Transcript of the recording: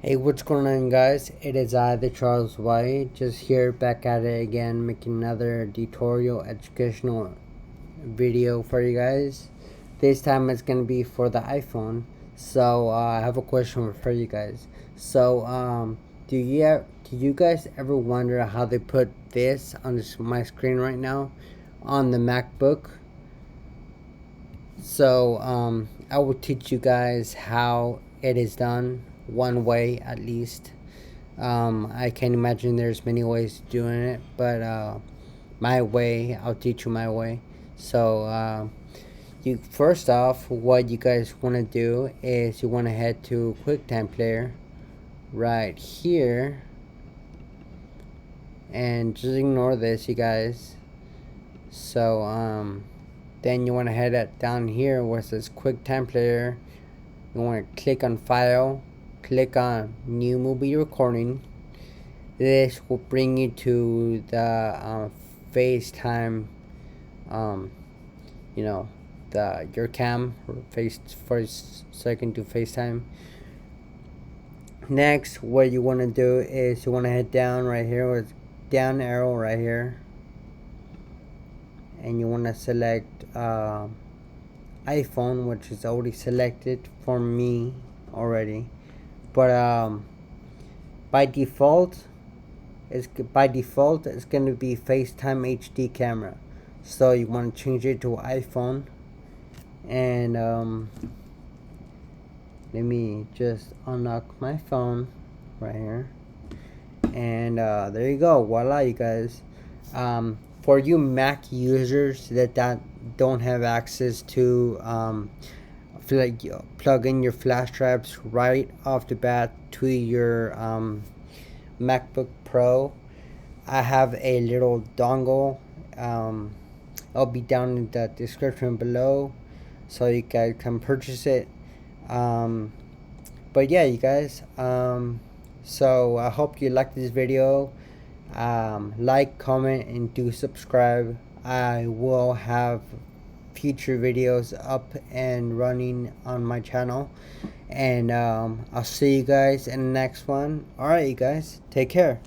Hey, what's going on, guys? It is I, the Charles White, just here back at it again, making another tutorial educational video for you guys. This time it's gonna be for the iPhone. So I have a question for you guys. So do you guys ever wonder how they put this on my screen right now on the MacBook? So I will teach you guys how it is done, one way at least. I can imagine there's many ways of doing it, but my way, I'll teach you my way. So you first off, what you guys want to do is you want to head to QuickTime Player right here, and just ignore this, you guys. So then you want to head down here where it says QuickTime Player. You want to click on File, click on New Movie Recording. This will bring you to the FaceTime, you know, your cam face first, so I can do FaceTime. Next, what you want to do is you want to head down right here with down arrow right here, and you want to select iPhone, which is already selected for me already, but by default it's going to be FaceTime HD camera. So you want to change it to iPhone, and let me just unlock my phone right here, and there you go, voila, you guys. For you Mac users that don't have access to plug in your flash drives right off the bat to your MacBook Pro, I have a little dongle. I'll be down in the description below, so you guys can purchase it. But yeah, you guys. So I hope you like this video. Like, comment, and do subscribe. I will have future videos up and running on my channel, and I'll see you guys in the next one. Alright, you guys, take care.